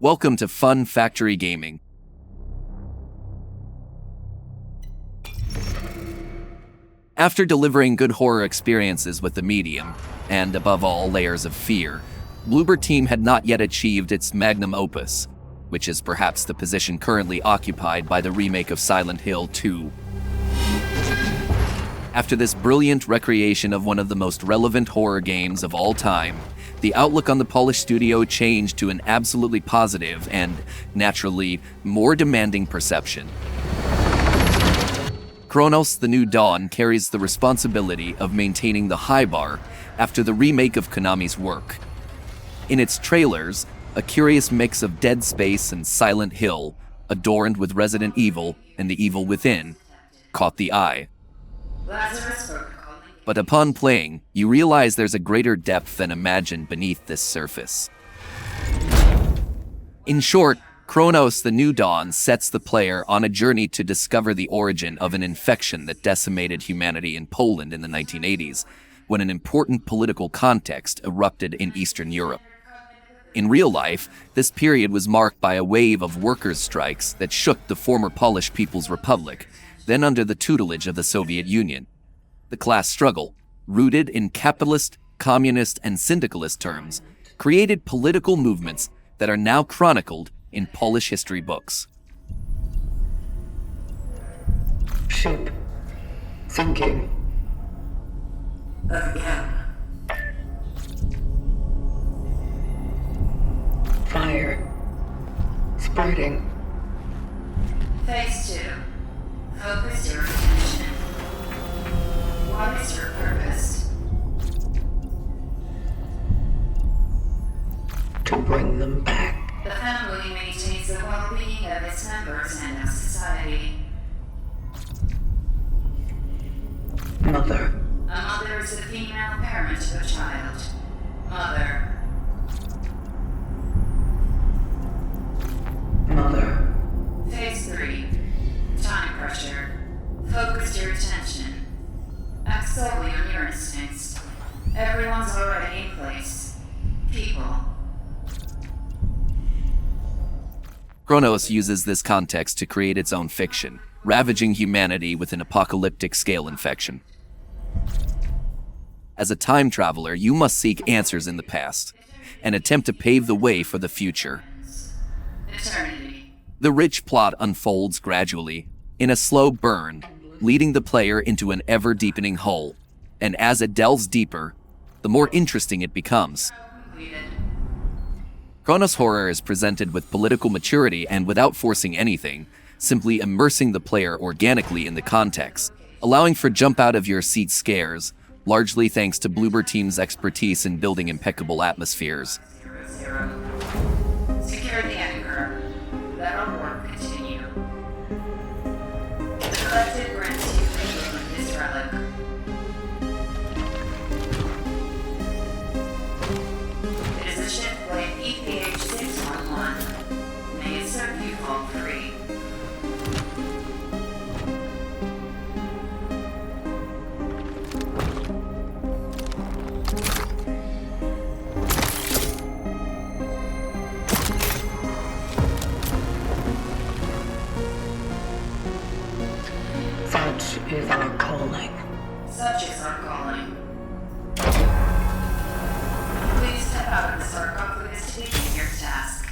Welcome to Fun Factory Gaming. After delivering good horror experiences with the medium, and above all layers of fear, Bloober Team had not yet achieved its magnum opus, which is perhaps the position currently occupied by the remake of Silent Hill 2. After this brilliant recreation of one of the most relevant horror games of all time, the outlook on the Polish studio changed to an absolutely positive and, naturally, more demanding perception. Cronos: The New Dawn carries the responsibility of maintaining the high bar after the remake of Konami's work. In its trailers, a curious mix of Dead Space and Silent Hill, adorned with Resident Evil and the Evil Within, caught the eye. But upon playing, you realize there's a greater depth than imagined beneath this surface. In short, Cronos: The New Dawn sets the player on a journey to discover the origin of an infection that decimated humanity in Poland in the 1980s, when an important political context erupted in Eastern Europe. In real life, this period was marked by a wave of workers' strikes that shook the former Polish People's Republic, then under the tutelage of the Soviet Union. The class struggle, rooted in capitalist, communist, and syndicalist terms, created political movements that are now chronicled in Polish history books. Ship. Sinking. Again. Fire. Spreading. Phase 2. Focus your attention. What is your purpose? To bring them back. The family maintains the well-being of its members and of society. Mother. A mother is the female parent of a child. Mother. Mother. Phase 3. Time pressure. Focus your attention. Act solely on your instincts. Everyone's already in place. People. Cronos uses this context to create its own fiction, ravaging humanity with an apocalyptic scale infection. As a time traveler, you must seek answers in the past, and attempt to pave the way for the future. Eternity. The rich plot unfolds gradually, in a slow burn, leading the player into an ever-deepening hole, and as it delves deeper, the more interesting it becomes. Completed. Cronos horror is presented with political maturity and without forcing anything, simply immersing the player organically in the context, allowing for jump-out-of-your-seat scares, largely thanks to Bloober Team's expertise in building impeccable atmospheres. 0-0. Secure the anchor. Let our work continue. The collective grants you freedom with this relic. It is a ship blade EPH 611. May it serve you all free. Such is our calling. Such is our calling. Please step out of the sarcophagus to begin your task.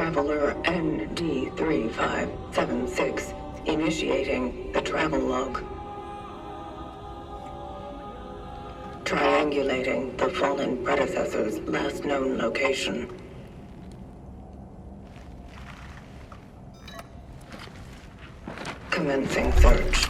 Traveler ND3576 initiating the travel log. Triangulating the fallen predecessor's last known location. Commencing search.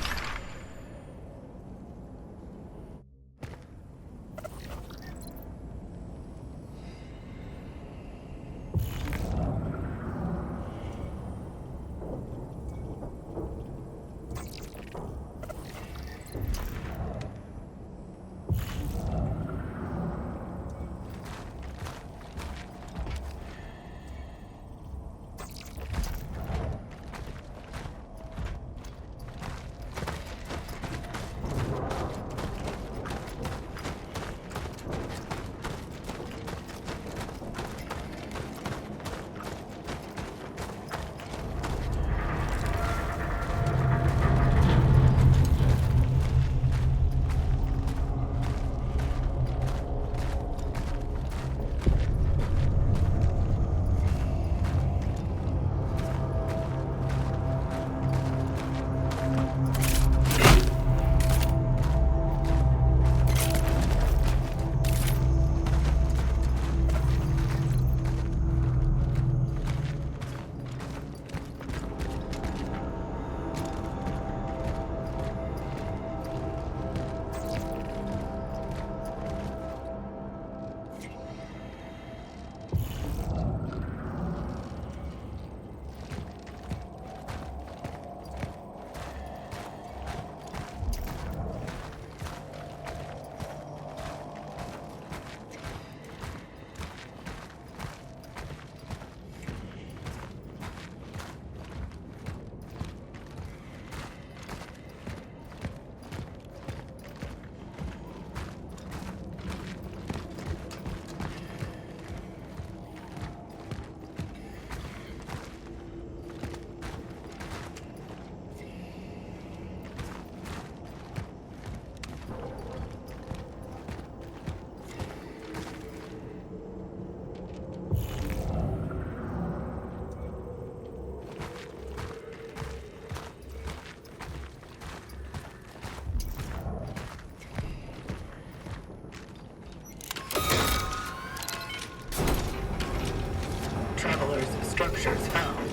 Traveler's structures found.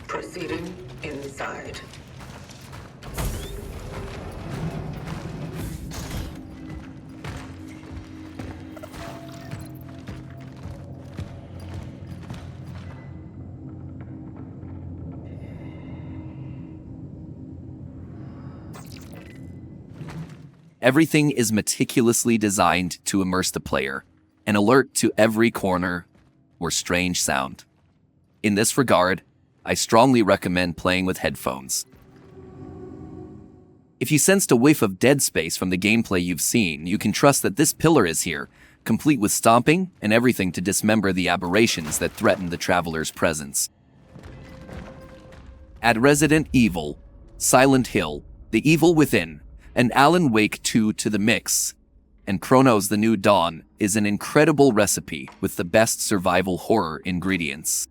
Proceeding inside. Everything is meticulously designed to immerse the player, and alert to every corner or strange sound. In this regard, I strongly recommend playing with headphones. If you sensed a whiff of dead space from the gameplay you've seen, you can trust that this pillar is here, complete with stomping and everything to dismember the aberrations that threaten the traveler's presence. Add Resident Evil, Silent Hill, The Evil Within, and Alan Wake 2 to the mix, and Cronos: The New Dawn is an incredible recipe with the best survival horror ingredients.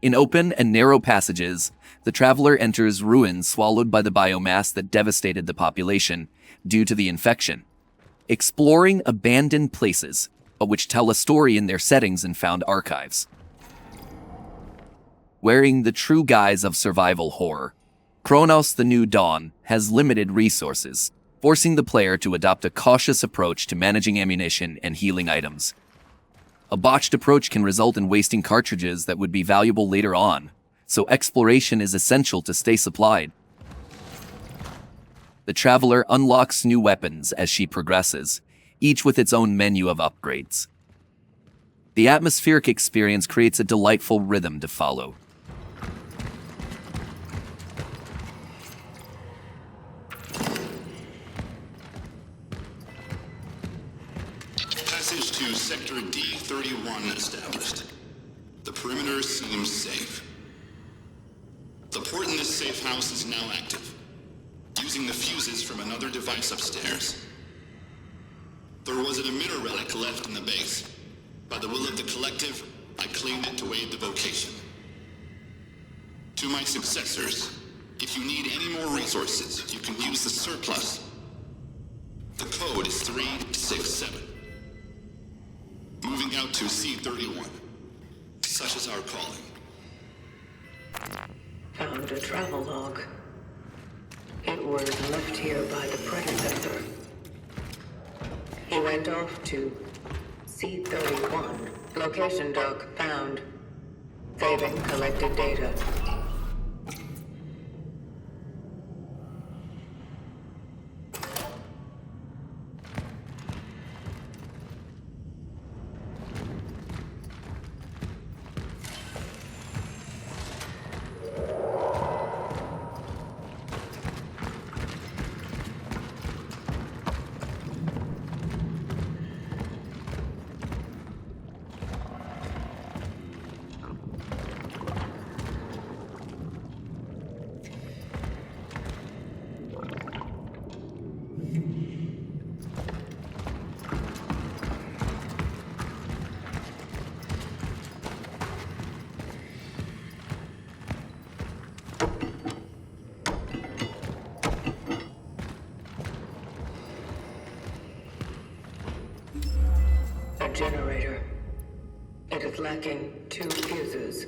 In open and narrow passages, the traveler enters ruins swallowed by the biomass that devastated the population due to the infection, exploring abandoned places, but which tell a story in their settings and found archives. Wearing the true guise of survival horror, Cronos: The New Dawn has limited resources, forcing the player to adopt a cautious approach to managing ammunition and healing items. A botched approach can result in wasting cartridges that would be valuable later on, so exploration is essential to stay supplied. The traveler unlocks new weapons as she progresses, each with its own menu of upgrades. The atmospheric experience creates a delightful rhythm to follow. Passage to Sector D-31 established. The perimeter seems safe. The port in this safe house is now active, using the fuses from another device upstairs. There was an emitter relic left in the base. By the will of the collective, I claimed it to aid the vocation. To my successors, if you need any more resources, you can use the surplus. The code is 367. Moving out to C31. Such is our calling. Found a travel log. It was left here by the predecessor. He went off to C31. Location dock found. Saving collected data. Generator. It is lacking 2 fuses.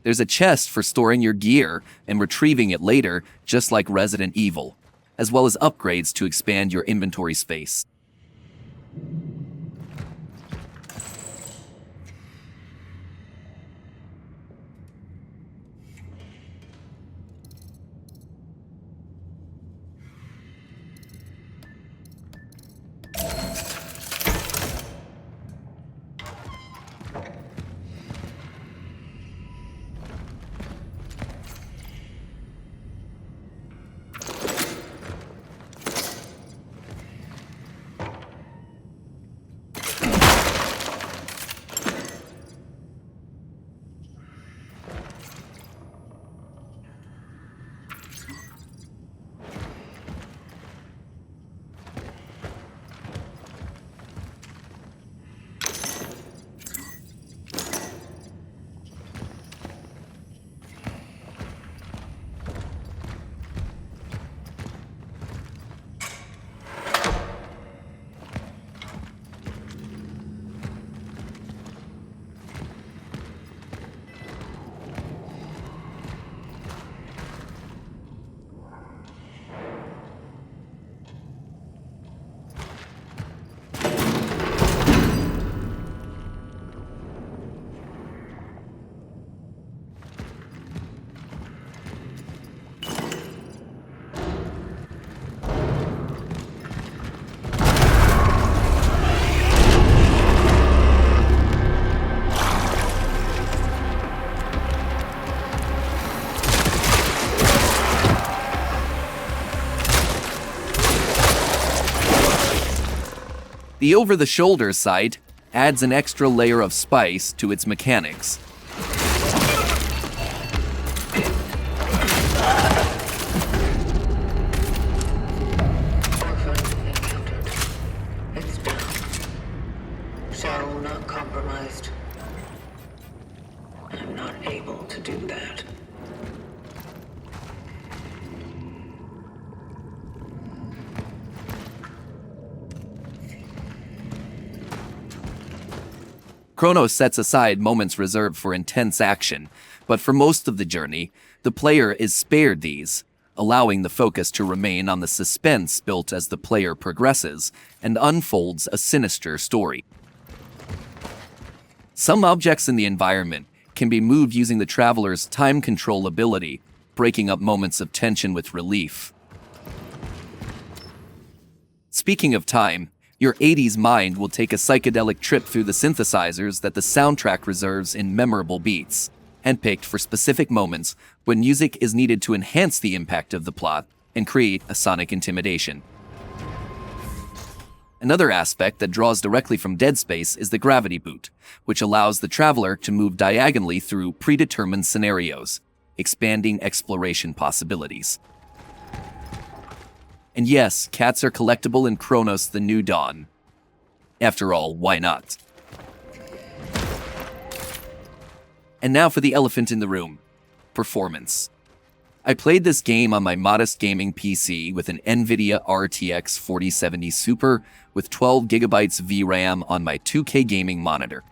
There's a chest for storing your gear and retrieving it later, just like Resident Evil, as well as upgrades to expand your inventory space. The over-the-shoulder sight adds an extra layer of spice to its mechanics. Orphan encountered. It's down. Shell not compromised. I'm not able to do that. Cronos sets aside moments reserved for intense action, but for most of the journey, the player is spared these, allowing the focus to remain on the suspense built as the player progresses and unfolds a sinister story. Some objects in the environment can be moved using the traveler's time control ability, breaking up moments of tension with relief. Speaking of time, your 80s mind will take a psychedelic trip through the synthesizers that the soundtrack reserves in memorable beats, handpicked for specific moments when music is needed to enhance the impact of the plot and create a sonic intimidation. Another aspect that draws directly from Dead Space is the gravity boot, which allows the traveler to move diagonally through predetermined scenarios, expanding exploration possibilities. And yes, cats are collectible in Cronos: The New Dawn. After all, why not? And now for the elephant in the room: performance. I played this game on my modest gaming PC with an NVIDIA RTX 4070 Super with 12GB VRAM on my 2K gaming monitor.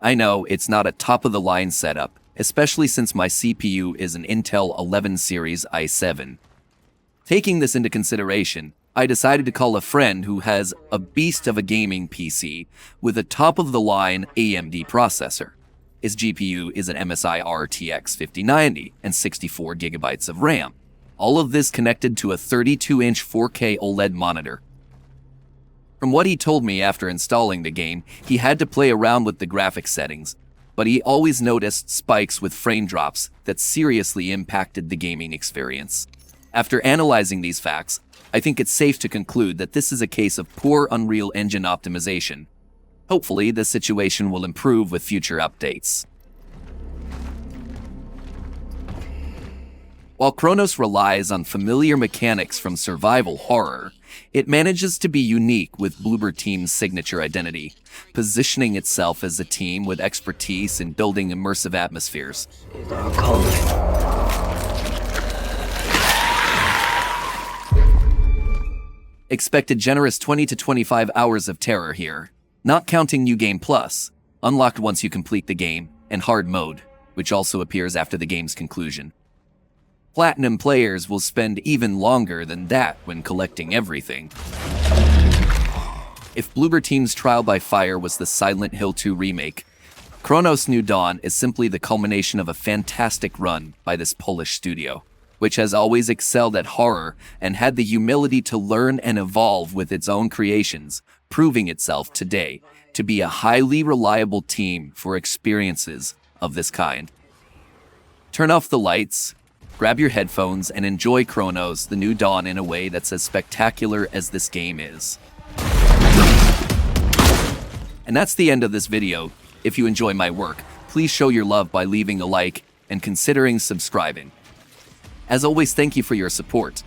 I know it's not a top-of-the-line setup, especially since my CPU is an Intel 11 series i7. Taking this into consideration, I decided to call a friend who has a beast of a gaming PC with a top-of-the-line AMD processor. His GPU is an MSI RTX 5090 and 64GB of RAM. All of this connected to a 32-inch 4K OLED monitor. From what he told me after installing the game, he had to play around with the graphics settings, but he always noticed spikes with frame drops that seriously impacted the gaming experience. After analyzing these facts, I think it's safe to conclude that this is a case of poor Unreal Engine optimization. Hopefully, the situation will improve with future updates. While Cronos relies on familiar mechanics from survival horror, it manages to be unique with Bloober Team's signature identity, positioning itself as a team with expertise in building immersive atmospheres. Is our calling. Expect a generous 20 to 25 hours of terror here, not counting New Game Plus, unlocked once you complete the game, and Hard Mode, which also appears after the game's conclusion. Platinum players will spend even longer than that when collecting everything. If Bloober Team's Trial by Fire was the Silent Hill 2 remake, Cronos: New Dawn is simply the culmination of a fantastic run by this Polish studio, which has always excelled at horror and had the humility to learn and evolve with its own creations, proving itself today to be a highly reliable team for experiences of this kind. Turn off the lights, grab your headphones, and enjoy Cronos: The New Dawn in a way that's as spectacular as this game is. And that's the end of this video. If you enjoy my work, please show your love by leaving a like and considering subscribing. As always, thank you for your support.